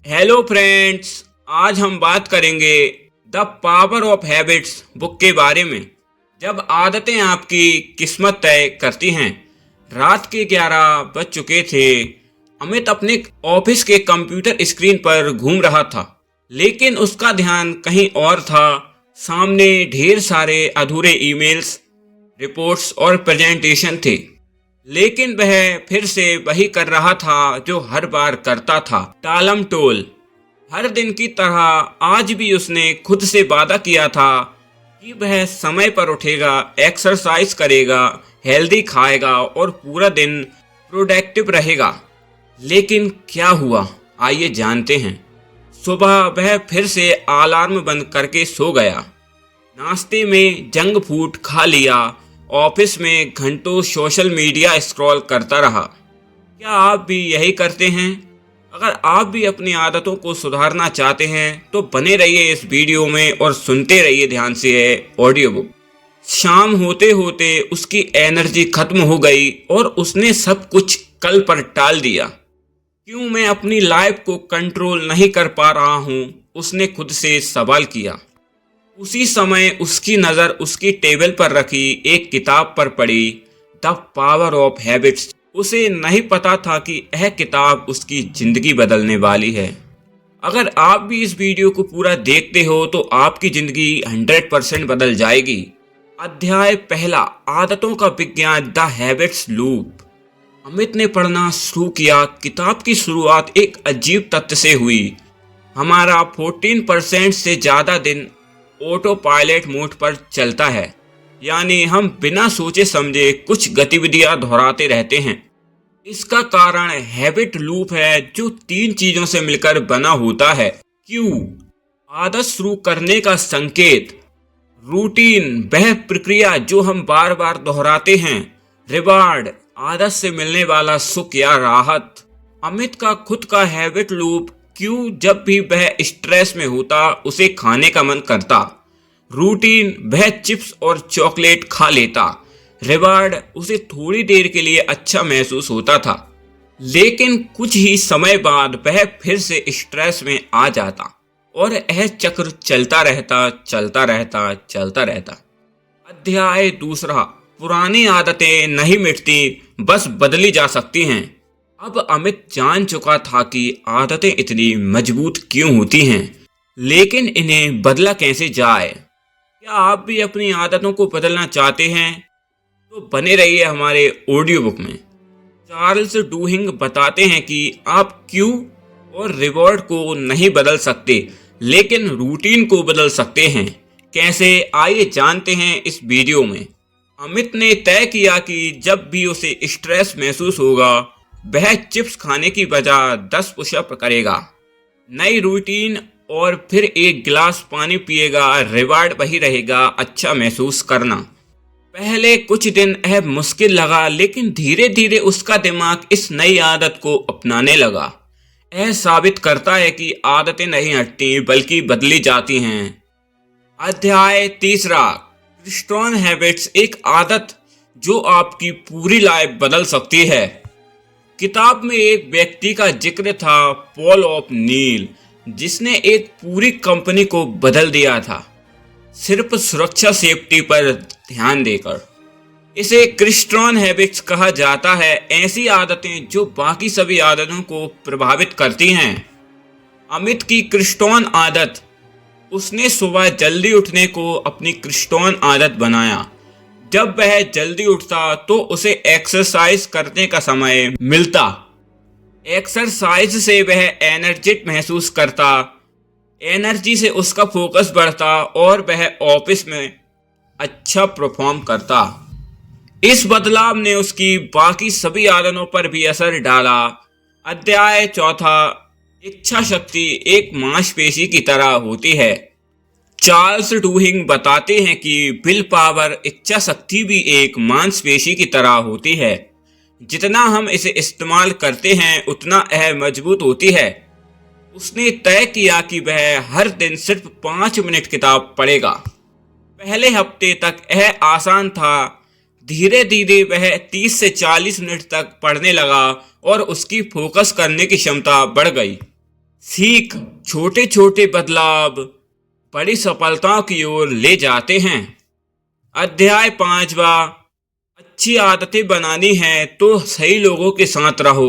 Hello friends, आज हम बात करेंगे the power of habits book के बारे में। जब आदतें आपकी किस्मत तय करती हैं। रात के 11 बज चुके थे। अमित अपने ऑफिस के कंप्यूटर स्क्रीन पर घूम रहा था, लेकिन उसका ध्यान कहीं और था। सामने ढेर सारे अधूरे ईमेल्स, रिपोर्ट्स और प्रेजेंटेशन थे, लेकिन वह फिर से वही कर रहा था जो हर बार करता था, टालम टोल। हर दिन की तरह आज भी उसने खुद से वादा किया था कि वह समय पर उठेगा, एक्सरसाइज करेगा, हेल्दी खाएगा और पूरा दिन प्रोडक्टिव रहेगा। लेकिन क्या हुआ, आइए जानते हैं। सुबह वह फिर से अलार्म बंद करके सो गया। नाश्ते में जंक फूड खा लिया। ऑफिस में घंटों सोशल मीडिया स्क्रॉल करता रहा। क्या आप भी यही करते हैं? अगर आप भी अपनी आदतों को सुधारना चाहते हैं तो बने रहिए इस वीडियो में और सुनते रहिए ध्यान से ऑडियो बुक। शाम होते होते उसकी एनर्जी खत्म हो गई और उसने सब कुछ कल पर टाल दिया। क्यों मैं अपनी लाइफ को कंट्रोल नहीं कर पा रहा हूँ, उसने खुद से सवाल किया। उसी समय उसकी नज़र उसकी टेबल पर रखी एक किताब पर पड़ी, द पावर ऑफ हैबिट्स। उसे नहीं पता था कि यह किताब उसकी ज़िंदगी बदलने वाली है। अगर आप भी इस वीडियो को पूरा देखते हो तो आपकी ज़िंदगी 100% बदल जाएगी। अध्याय पहला, आदतों का विज्ञान, द हैबिट्स लूप। अमित ने पढ़ना शुरू किया। किताब की शुरुआत एक अजीब तथ्य से हुई। हमारा 14% से ज़्यादा दिन ऑटो पायलट मोड पर चलता है, यानी हम बिना सोचे समझे कुछ गतिविधियां दोहराते रहते हैं। इसका कारण हैबिट लूप है, जो 3 चीजों से मिलकर बना होता है। क्यू, आदत शुरू करने का संकेत। रूटीन, वह प्रक्रिया जो हम बार बार दोहराते हैं। रिवार्ड, आदत से मिलने वाला सुख या राहत। अमित का खुद का हैबिट लूप। क्यों, जब भी वह स्ट्रेस में होता उसे खाने का मन करता। रूटीन, वह चिप्स और चॉकलेट खा लेता। रिवार्ड, उसे थोड़ी देर के लिए अच्छा महसूस होता था, लेकिन कुछ ही समय बाद वह फिर से स्ट्रेस में आ जाता और यह चक्र चलता रहता। अध्याय दूसरा, पुरानी आदतें नहीं मिटती, बस बदली जा सकती हैं। अब अमित जान चुका था कि आदतें इतनी मजबूत क्यों होती हैं, लेकिन इन्हें बदला कैसे जाए। क्या आप भी अपनी आदतों को बदलना चाहते हैं तो बने रहिए हमारे ऑडियो बुक में। चार्ल्स डूहिंग बताते हैं कि आप क्यू और रिवॉर्ड को नहीं बदल सकते, लेकिन रूटीन को बदल सकते हैं। कैसे, आइए जानते हैं इस वीडियो में। अमित ने तय किया कि जब भी उसे स्ट्रेस महसूस होगा वह चिप्स खाने की बजाय 10 पुशअप करेगा। नई रूटीन, और फिर एक गिलास पानी पिएगा। रिवार्ड वही रहेगा, अच्छा महसूस करना। पहले कुछ दिन यह मुश्किल लगा, लेकिन धीरे धीरे उसका दिमाग इस नई आदत को अपनाने लगा। यह साबित करता है कि आदतें नहीं हटती बल्कि बदली जाती हैं। अध्याय तीसरा, क्रिस्टोन हैबिट्स, एक आदत जो आपकी पूरी लाइफ बदल सकती है। किताब में एक व्यक्ति का जिक्र था, पॉल ऑफ नील, जिसने एक पूरी कंपनी को बदल दिया था, सिर्फ सुरक्षा सेफ्टी पर ध्यान देकर। इसे क्रिस्टोन हैबिट्स कहा जाता है, ऐसी आदतें जो बाकी सभी आदतों को प्रभावित करती हैं। अमित की क्रिस्टोन आदत, उसने सुबह जल्दी उठने को अपनी क्रिस्टोन आदत बनाया। जब वह जल्दी उठता तो उसे एक्सरसाइज करने का समय मिलता। एक्सरसाइज से वह एनर्जेटिक महसूस करता। एनर्जी से उसका फोकस बढ़ता और वह ऑफिस में अच्छा परफॉर्म करता। इस बदलाव ने उसकी बाकी सभी आदतों पर भी असर डाला। अध्याय चौथा, इच्छा शक्ति एक मांसपेशी की तरह होती है। चार्ल्स डूहिंग बताते हैं कि विल पावर, इच्छा शक्ति भी एक मांसपेशी की तरह होती है। जितना हम इसे इस्तेमाल करते हैं उतना यह मजबूत होती है। उसने तय किया कि वह हर दिन सिर्फ 5 मिनट किताब पढ़ेगा। पहले हफ्ते तक यह आसान था, धीरे धीरे वह 30 से 40 मिनट तक पढ़ने लगा और उसकी फोकस करने की क्षमता बढ़ गई। सीख छोटे छोटे बदलाव बड़ी सफलताओं की ओर ले जाते हैं। अध्याय 5वां, अच्छी आदतें बनानी है तो सही लोगों के साथ रहो।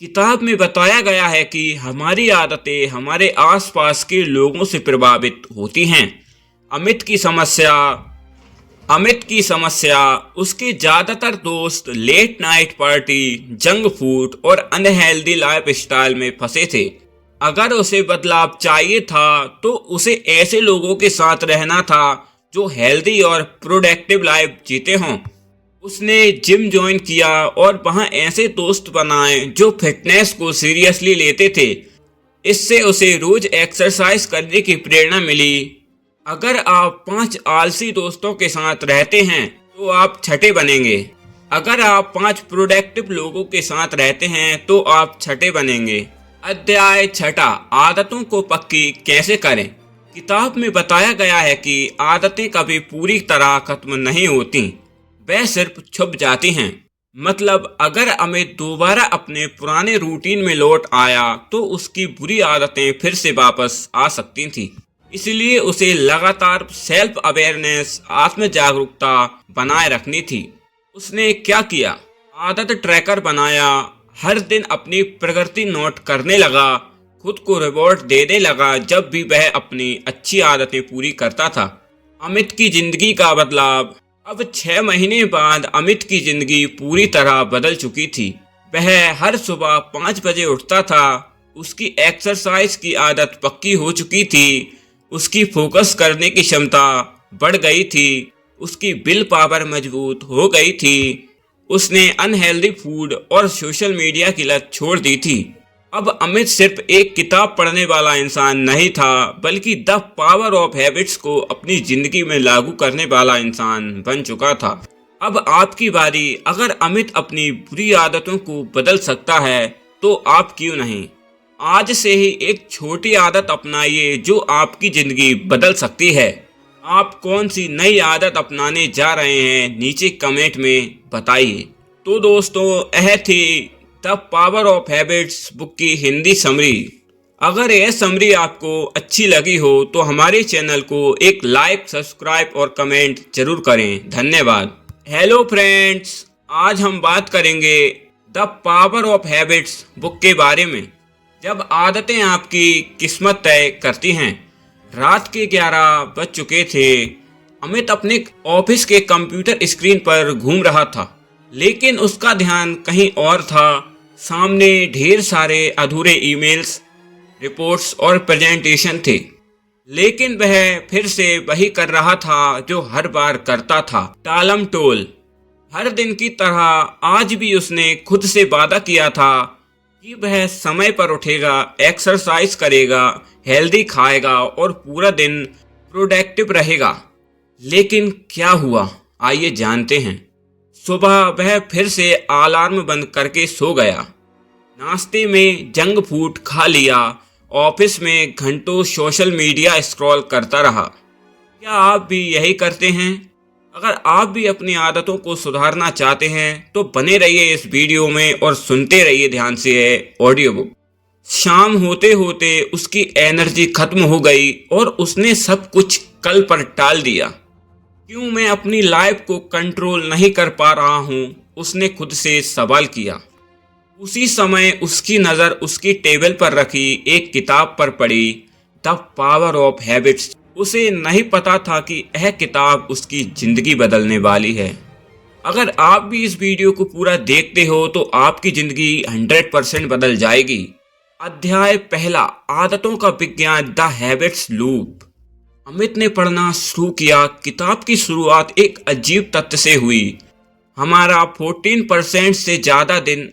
किताब में बताया गया है कि हमारी आदतें हमारे आसपास के लोगों से प्रभावित होती हैं। अमित की समस्या उसके ज़्यादातर दोस्त late night party, junk food और अनहेल्दी लाइफस्टाइल में फंसे थे। अगर उसे बदलाव चाहिए था तो उसे ऐसे लोगों के साथ रहना था जो हेल्दी और प्रोडक्टिव लाइफ जीते हों। उसने जिम ज्वाइन किया और वहां ऐसे दोस्त बनाए जो फिटनेस को सीरियसली लेते थे। इससे उसे रोज एक्सरसाइज करने की प्रेरणा मिली। अगर आप 5 आलसी दोस्तों के साथ रहते हैं तो आप छठे बनेंगे। अगर आप 5 प्रोडक्टिव लोगों के साथ रहते हैं तो आप छठे बनेंगे। अध्याय 6, आदतों को पक्की कैसे करें। किताब में बताया गया है कि आदतें कभी पूरी तरह खत्म नहीं होती, वह सिर्फ छुप जाती हैं। मतलब अगर अमित दोबारा अपने पुराने रूटीन में लौट आया तो उसकी बुरी आदतें फिर से वापस आ सकती थी। इसलिए उसे लगातार सेल्फ अवेयरनेस, आत्म जागरूकता बनाए रखनी थी। उसने क्या किया? आदत ट्रैकर बनाया, हर दिन अपनी प्रगति नोट करने लगा, खुद को रिवॉर्ड देने लगा जब भी वह अपनी अच्छी आदतें पूरी करता था। अमित की जिंदगी का बदलाव। अब 6 महीने बाद अमित की जिंदगी पूरी तरह बदल चुकी थी। वह हर सुबह 5 बजे उठता था। उसकी एक्सरसाइज की आदत पक्की हो चुकी थी। उसकी फोकस करने की क्षमता बढ़ गई थी। उसकी विल पावर मजबूत हो गई थी। उसने अनहेल्दी फूड और सोशल मीडिया की लत छोड़ दी थी। अब अमित सिर्फ एक किताब पढ़ने वाला इंसान नहीं था, बल्कि द पावर ऑफ हैबिट्स को अपनी जिंदगी में लागू करने वाला इंसान बन चुका था। अब आपकी बारी। अगर अमित अपनी बुरी आदतों को बदल सकता है तो आप क्यों नहीं? आज से ही एक छोटी आदत अपनाइए जो आपकी जिंदगी बदल सकती है। आप कौन सी नई आदत अपनाने जा रहे हैं, नीचे कमेंट में बताइए। तो दोस्तों, यह थी the power of habits book की हिंदी समरी। अगर यह समरी आपको अच्छी लगी हो तो हमारे चैनल को एक लाइक, सब्सक्राइब और कमेंट जरूर करें। धन्यवाद। हेलो फ्रेंड्स, आज हम बात करेंगे the power of habits book के बारे में। जब आदतें आपकी किस्मत तय करती हैं। रात के 11 बज चुके थे। अमित अपने ऑफिस के कंप्यूटर स्क्रीन पर घूम रहा था, लेकिन उसका ध्यान कहीं और था। सामने ढेर सारे अधूरे ईमेल्स, रिपोर्ट्स और प्रेजेंटेशन थे, लेकिन वह फिर से वही कर रहा था जो हर बार करता था, टालम टोल। हर दिन की तरह आज भी उसने खुद से वादा किया था कि वह समय पर उठेगा, एक्सरसाइज करेगा, हेल्दी खाएगा और पूरा दिन प्रोडक्टिव रहेगा। लेकिन क्या हुआ, आइए जानते हैं। सुबह वह फिर से अलार्म बंद करके सो गया। नाश्ते में जंक फूड खा लिया। ऑफिस में घंटों सोशल मीडिया स्क्रॉल करता रहा। क्या आप भी यही करते हैं? अगर आप भी अपनी आदतों को सुधारना चाहते हैं तो बने रहिए इस वीडियो में और सुनते रहिए ध्यान से ऑडियो बुक। शाम होते होते उसकी एनर्जी खत्म हो गई और उसने सब कुछ कल पर टाल दिया। क्यों मैं अपनी लाइफ को कंट्रोल नहीं कर पा रहा हूँ, उसने खुद से सवाल किया। उसी समय उसकी नज़र उसकी टेबल पर रखी एक किताब पर पड़ी, द पावर ऑफ हैबिट्स। उसे नहीं पता था कि यह किताब उसकी जिंदगी बदलने वाली है। अगर आप भी इस वीडियो को पूरा देखते हो तो आपकी जिंदगी 100% बदल जाएगी। अध्याय 1, आदतों का विज्ञान, द हैबिट्स लूप। अमित ने पढ़ना शुरू किया। किताब की शुरुआत एक अजीब तथ्य से हुई। हमारा 14% से ज़्यादा दिन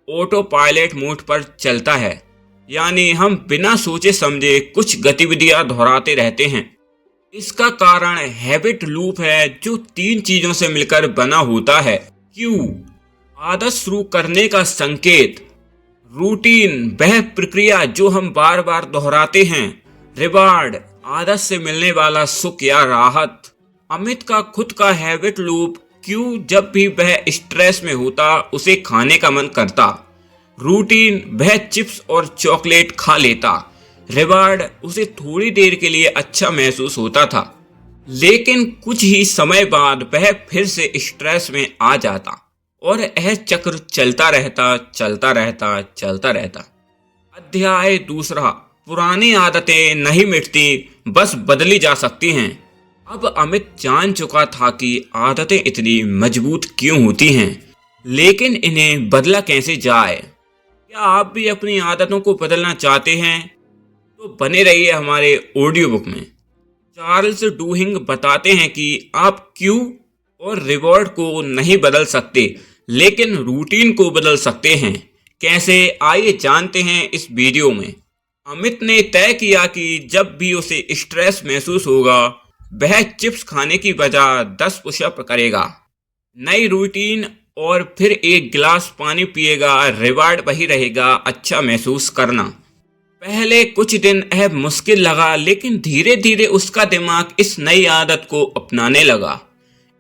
ऑटो पायलट मोड पर चलता है, यानी हम बिना सोचे समझे कुछ गतिविधियां दोहराते रहते हैं। इसका कारण हैबिट लूप है, जो 3 चीजों से मिलकर बना होता है। क्यों? आदत शुरू करने का संकेत। रूटीन, वह प्रक्रिया जो हम बार बार दोहराते हैं। रिवार्ड, आदत से मिलने वाला सुख या राहत। अमित का खुद का हैबिट लूप। क्यों? जब भी वह स्ट्रेस में होता उसे खाने का मन करता, रूटीन, वह चिप्स और चॉकलेट खा लेता। रिवार्ड, उसे थोड़ी देर के लिए अच्छा महसूस होता था, लेकिन कुछ ही समय बाद वह फिर से स्ट्रेस में आ जाता और यह चक्र चलता रहता। अध्याय दूसरा, पुरानी आदतें नहीं मिटती, बस बदली जा सकती हैं। अब अमित जान चुका था कि आदतें इतनी मजबूत क्यों होती हैं, लेकिन इन्हें बदला कैसे जाए। क्या आप भी अपनी आदतों को बदलना चाहते हैं? तो बने रहिए हमारे ऑडियो बुक में। चार्ल्स डूहिंग बताते हैं कि आप क्यों और रिवॉर्ड को नहीं बदल सकते, लेकिन रूटीन को बदल सकते हैं। कैसे, आइए जानते हैं इस वीडियो में। अमित ने तय किया कि जब भी उसे स्ट्रेस महसूस होगा, वह चिप्स खाने की बजाय 10 पुशअप करेगा। नई रूटीन, और फिर एक गिलास पानी पिएगा। रिवार्ड वही रहेगा, अच्छा महसूस करना। पहले कुछ दिन यह मुश्किल लगा, लेकिन धीरे धीरे उसका दिमाग इस नई आदत को अपनाने लगा।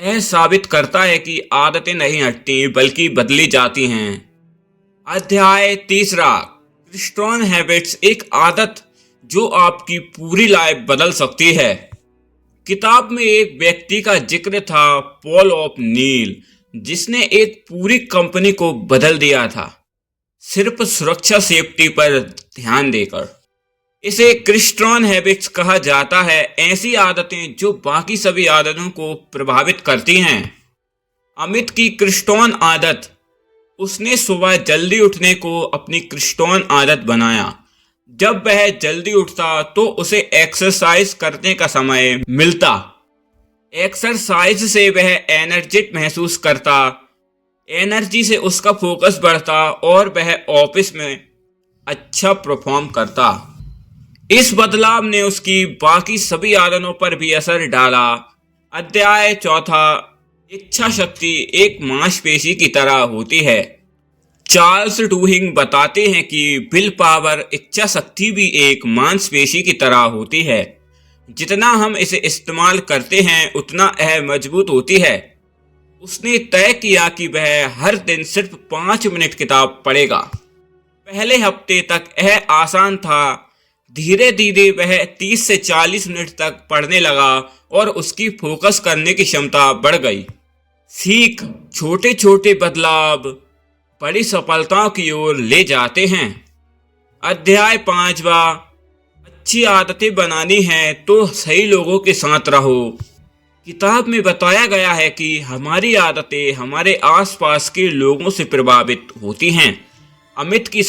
यह साबित करता है कि आदतें नहीं हटती, बल्कि बदली जाती हैं। अध्याय तीसरा, क्रिस्टोन हैबिट्स, एक आदत जो आपकी पूरी लाइफ बदल सकती है। किताब में एक व्यक्ति का जिक्र था, पॉल ऑफ नील, जिसने एक पूरी कंपनी को बदल दिया था, सिर्फ सुरक्षा सेफ्टी पर ध्यान देकर। इसे क्रिस्टोन हैबिट्स कहा जाता है, ऐसी आदतें जो बाकी सभी आदतों को प्रभावित करती हैं। अमित की क्रिस्टोन आदत, उसने सुबह जल्दी उठने को अपनी क्रिस्टोन आदत बनाया। जब वह जल्दी उठता तो उसे एक्सरसाइज करने का समय मिलता। एक्सरसाइज से वह एनर्जेटिक महसूस करता, एनर्जी से उसका फोकस बढ़ता और वह ऑफिस में अच्छा परफॉर्म करता। इस बदलाव ने उसकी बाकी सभी आदतों पर भी असर डाला। अध्याय चौथा, इच्छा शक्ति एक मांसपेशी की तरह होती है। चार्ल्स डूहिंग बताते हैं कि विल पावर, इच्छा शक्ति भी एक मांसपेशी की तरह होती है। जितना हम इसे इस्तेमाल करते हैं, उतना यह मजबूत होती है। उसने तय किया कि वह हर दिन सिर्फ 5 मिनट किताब पढ़ेगा। पहले हफ्ते तक यह आसान था, धीरे धीरे वह 30 से 40 मिनट तक पढ़ने लगा और उसकी फोकस करने की क्षमता बढ़ गई। सीख, छोटे छोटे बदलाव बड़ी सफलताओं की ओर ले जाते हैं। अध्याय 5वां, अच्छी आदतें बनानी है तो सही लोगों के साथ रहो। किताब में बताया गया है कि हमारी आदतें हमारे आसपास के लोगों से प्रभावित होती हैं। अमित की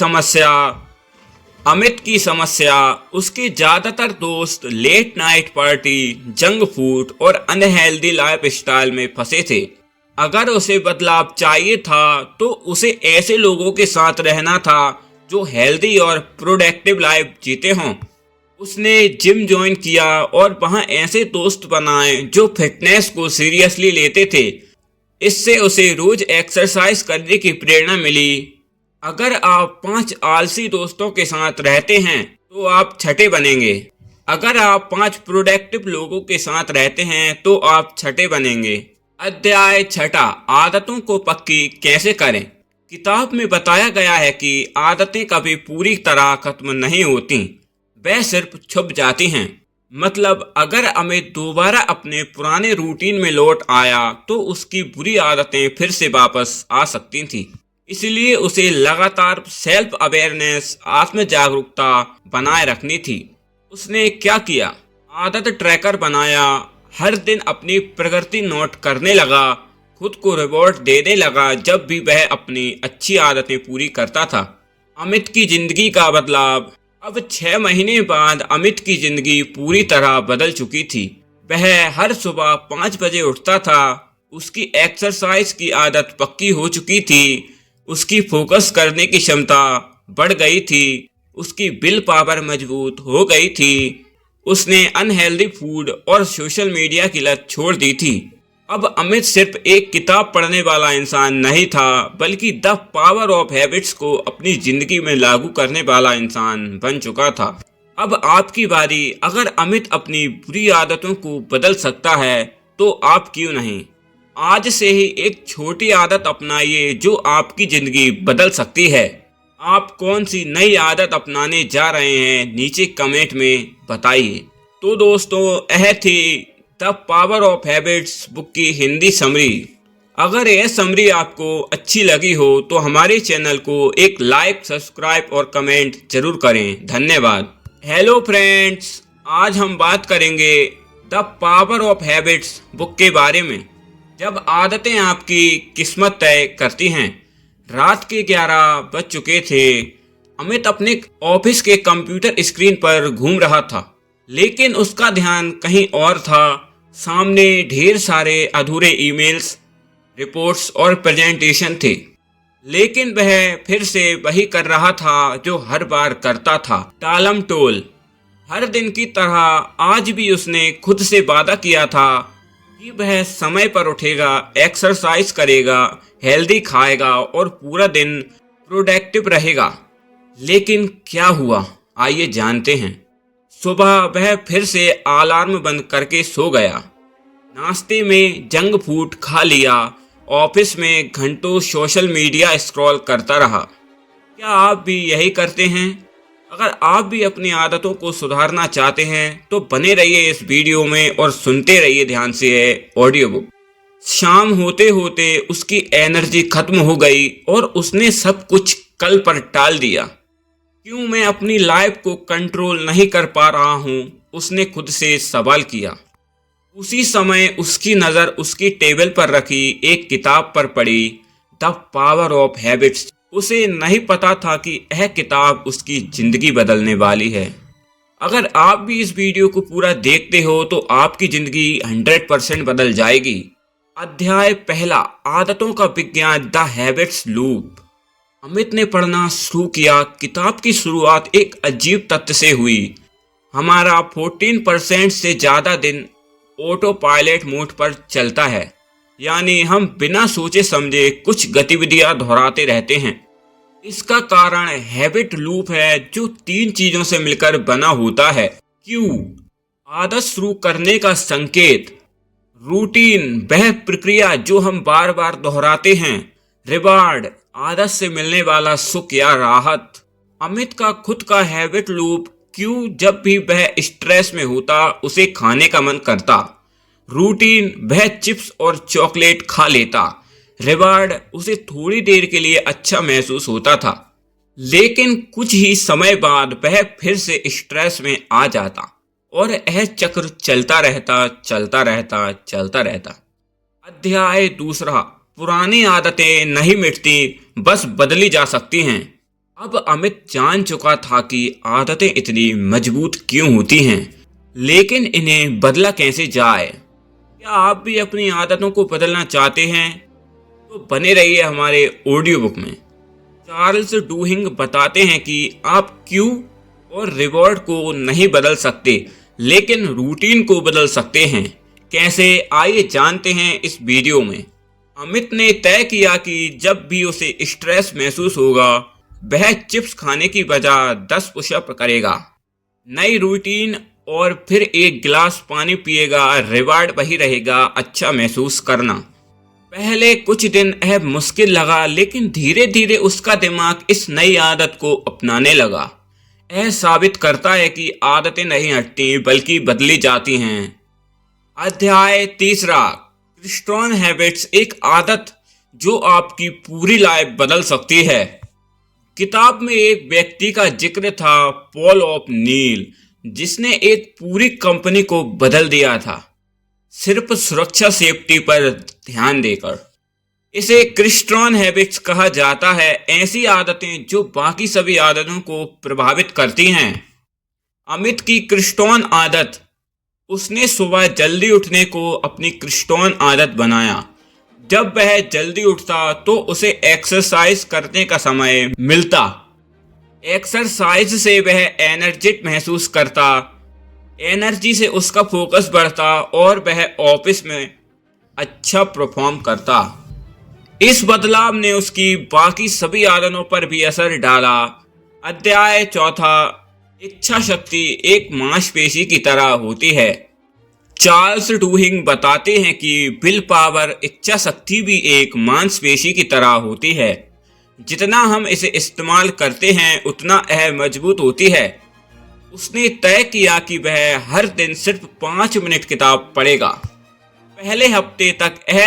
समस्या, उसके ज़्यादातर दोस्त late night party, junk food और अनहेल्दी लाइफस्टाइल में फंसे थे। अगर उसे बदलाव चाहिए था तो उसे ऐसे लोगों के साथ रहना था जो हेल्दी और प्रोडक्टिव लाइफ जीते हों। उसने जिम ज्वाइन किया और वहां ऐसे दोस्त बनाए जो फिटनेस को सीरियसली लेते थे। इससे उसे रोज एक्सरसाइज करने की प्रेरणा मिली। अगर आप 5 आलसी दोस्तों के साथ रहते हैं तो आप छठे बनेंगे। अगर आप 5 प्रोडक्टिव लोगों के साथ रहते हैं तो आप छठे बनेंगे। अध्याय 6, आदतों को पक्की कैसे करें। किताब में बताया गया है कि आदतें कभी पूरी तरह खत्म नहीं होती, वह सिर्फ छुप जाती हैं। मतलब अगर अमित दोबारा अपने पुराने रूटीन में लौट आया तो उसकी बुरी आदतें फिर से वापस आ सकती थी। इसलिए उसे लगातार सेल्फ अवेयरनेस, आत्म जागरूकता बनाए रखनी थी। उसने क्या किया? आदत ट्रैकर बनाया, हर दिन अपनी प्रगति नोट करने लगा, खुद को रिवॉर्ड देने लगा जब भी वह अपनी अच्छी आदतें पूरी करता था। अमित की जिंदगी का बदलाव। अब 6 महीने बाद अमित की जिंदगी पूरी तरह बदल चुकी थी। वह हर सुबह 5 बजे उठता था, उसकी एक्सरसाइज की आदत पक्की हो चुकी थी, उसकी फोकस करने की क्षमता बढ़ गई थी, उसकी विल पावर मजबूत हो गई थी, उसने अनहेल्दी फूड और सोशल मीडिया की लत छोड़ दी थी। अब अमित सिर्फ एक किताब पढ़ने वाला इंसान नहीं था, बल्कि द पावर ऑफ हैबिट्स को अपनी जिंदगी में लागू करने वाला इंसान बन चुका था। अब आपकी बारी। अगर अमित अपनी बुरी आदतों को बदल सकता है तो आप क्यों नहीं? आज से ही एक छोटी आदत अपनाइए जो आपकी जिंदगी बदल सकती है। आप कौन सी नई आदत अपनाने जा रहे हैं, नीचे कमेंट में बताइए। तो दोस्तों, यह थी the power of habits book की हिंदी समरी। अगर यह समरी आपको अच्छी लगी हो तो हमारे चैनल को एक लाइक, सब्सक्राइब और कमेंट जरूर करें। धन्यवाद। हेलो फ्रेंड्स, आज हम बात करेंगे the power of habits book के बारे में। जब आदतें आपकी किस्मत तय करती हैं। रात के 11 बज चुके थे। अमित अपने ऑफिस के कंप्यूटर स्क्रीन पर घूम रहा था, लेकिन उसका ध्यान कहीं और था। सामने ढेर सारे अधूरे ईमेल्स, रिपोर्ट्स और प्रेजेंटेशन थे, लेकिन वह फिर से वही कर रहा था जो हर बार करता था, टालम टोल। हर दिन की तरह आज भी उसने खुद से वादा किया था कि वह समय पर उठेगा, एक्सरसाइज करेगा, हेल्दी खाएगा और पूरा दिन प्रोडक्टिव रहेगा। लेकिन क्या हुआ, आइए जानते हैं। सुबह वह फिर से अलार्म बंद करके सो गया। नाश्ते में जंक फूड खा लिया। ऑफिस में घंटों सोशल मीडिया स्क्रॉल करता रहा। क्या आप भी यही करते हैं? अगर आप भी अपनी आदतों को सुधारना चाहते हैं तो बने रहिए इस वीडियो में और सुनते रहिए ध्यान से ऑडियो बुक। शाम होते होते उसकी एनर्जी खत्म हो गई और उसने सब कुछ कल पर टाल दिया। क्यों मैं अपनी लाइफ को कंट्रोल नहीं कर पा रहा हूँ, उसने खुद से सवाल किया। उसी समय उसकी नज़र उसकी टेबल पर रखी एक किताब पर पड़ी, द पावर ऑफ हैबिट्स। उसे नहीं पता था कि यह किताब उसकी जिंदगी बदलने वाली है। अगर आप भी इस वीडियो को पूरा देखते हो तो आपकी जिंदगी 100% बदल जाएगी। अध्याय पहला, आदतों का विज्ञान, द हैबिट्स लूप। अमित ने पढ़ना शुरू किया। किताब की शुरुआत एक अजीब तथ्य से हुई। हमारा 14% से ज़्यादा दिन ऑटो पायलट मोड पर चलता है, यानी हम बिना सोचे समझे कुछ गतिविधियां दोहराते रहते हैं। इसका कारण हैबिट लूप है, जो 3 चीजों से मिलकर बना होता है। क्यू, आदत शुरू करने का संकेत। रूटीन, वह प्रक्रिया जो हम बार बार दोहराते हैं। रिवार्ड, आदत से मिलने वाला सुख या राहत। अमित का खुद का हैबिट लूप। क्यू, जब भी वह स्ट्रेस में होता उसे खाने का मन करता। रूटीन, वह चिप्स और चॉकलेट खा लेता। रिवार्ड, उसे थोड़ी देर के लिए अच्छा महसूस होता था, लेकिन कुछ ही समय बाद वह फिर से स्ट्रेस में आ जाता और यह चक्र चलता रहता। अध्याय दूसरा, पुरानी आदतें नहीं मिटती, बस बदली जा सकती हैं। अब अमित जान चुका था कि आदतें इतनी मजबूत क्यों होती हैं, लेकिन इन्हें बदला कैसे जाए। क्या आप भी अपनी आदतों को बदलना चाहते हैं तो बने रहिए हमारे ऑडियो बुक में। चार्ल्स डूहिंग बताते हैं कि आप क्यू और रिवॉर्ड को नहीं बदल सकते, लेकिन रूटीन को बदल सकते हैं। कैसे, आइए जानते हैं इस वीडियो में। अमित ने तय किया कि जब भी उसे स्ट्रेस महसूस होगा वह चिप्स खाने की बजाय 10 पुशअप करेगा। नई रूटीन, और फिर एक गिलास पानी पिएगा। रिवार्ड वही रहेगा, अच्छा महसूस करना। पहले कुछ दिन यह मुश्किल लगा, लेकिन धीरे धीरे उसका दिमाग इस नई आदत को अपनाने लगा। यह साबित करता है कि आदतें नहीं हटती बल्कि बदली जाती हैं। अध्याय तीसरा, क्रिस्टोन हैबिट्स, एक आदत जो आपकी पूरी लाइफ बदल सकती है। किताब में एक व्यक्ति का जिक्र था, पॉल ऑफ नील, जिसने एक पूरी कंपनी को बदल दिया था, सिर्फ सुरक्षा सेफ्टी पर ध्यान देकर। इसे क्रिस्टोन हैबिट्स कहा जाता है, ऐसी आदतें जो बाकी सभी आदतों को प्रभावित करती हैं। अमित की क्रिस्टोन आदत, उसने सुबह जल्दी उठने को अपनी क्रिस्टोन आदत बनाया। जब वह जल्दी उठता तो उसे एक्सरसाइज करने का समय मिलता। एक्सरसाइज से वह एनर्जेटिक महसूस करता। एनर्जी से उसका फोकस बढ़ता और वह ऑफिस में अच्छा परफॉर्म करता। इस बदलाव ने उसकी बाकी सभी आदतों पर भी असर डाला। अध्याय चौथा, इच्छा शक्ति एक मांसपेशी की तरह होती है। चार्ल्स डूहिंग बताते हैं कि विल पावर, इच्छा शक्ति भी एक मांसपेशी की तरह होती है। जितना हम इसे इस्तेमाल करते हैं उतना यह मजबूत होती है। उसने तय किया कि वह हर दिन सिर्फ 5 मिनट किताब पढ़ेगा। पहले हफ्ते तक यह